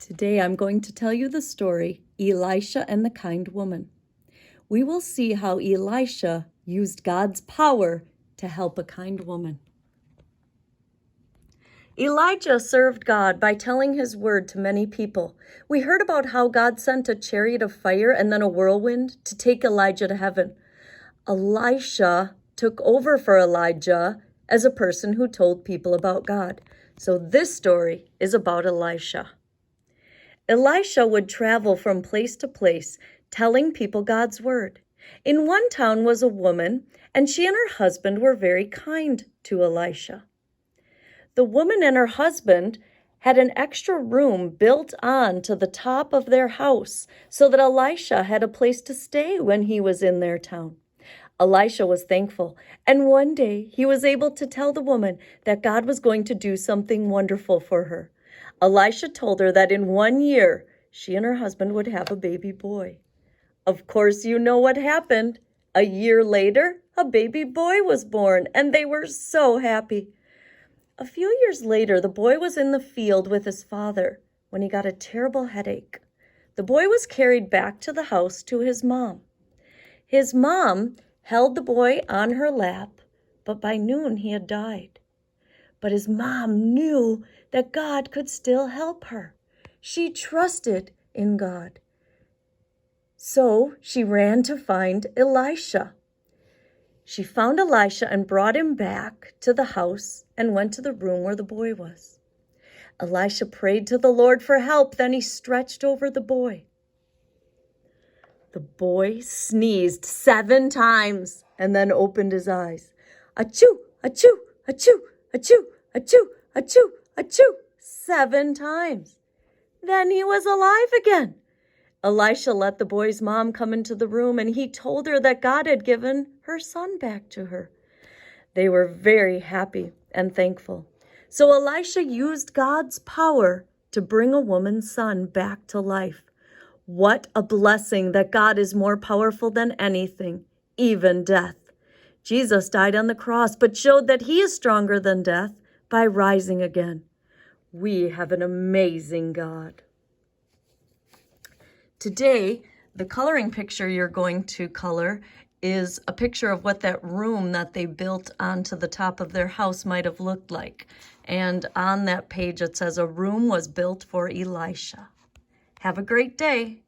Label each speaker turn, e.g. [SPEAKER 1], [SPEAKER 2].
[SPEAKER 1] Today I'm going to tell you the story, Elisha and the Kind Woman. We will see how Elisha used God's power to help a kind woman. Elijah served God by telling his word to many people. We heard about how God sent a chariot of fire and then a whirlwind to take Elijah to heaven. Elisha took over for Elijah as a person who told people about God. So this story is about Elisha. Elisha would travel from place to place, telling people God's word. In one town was a woman, and she and her husband were very kind to Elisha. The woman and her husband had an extra room built on to the top of their house so that Elisha had a place to stay when he was in their town. Elisha was thankful, and one day he was able to tell the woman that God was going to do something wonderful for her. Elisha told her that in 1 year, she and her husband would have a baby boy. Of course, you know what happened. A year later, a baby boy was born, and they were so happy. A few years later, the boy was in the field with his father when he got a terrible headache. The boy was carried back to the house to his mom. His mom held the boy on her lap, but by noon he had died. But his mom knew that God could still help her. She trusted in God. So she ran to find Elisha. She found Elisha and brought him back to the house and went to the room where the boy was. Elisha prayed to the Lord for help. Then he stretched over the boy. The boy sneezed 7 times and then opened his eyes. Achoo, achoo, achoo, achoo, achoo, achoo, achoo, 7 times. Then he was alive again. Elisha let the boy's mom come into the room, and he told her that God had given her son back to her. They were very happy and thankful. So Elisha used God's power to bring a woman's son back to life. What a blessing that God is more powerful than anything, even death. Jesus died on the cross, but showed that he is stronger than death by rising again. We have an amazing God. Today, the coloring picture you're going to color is a picture of what that room that they built onto the top of their house might have looked like. And on that page it says, a room was built for Elisha. Have a great day.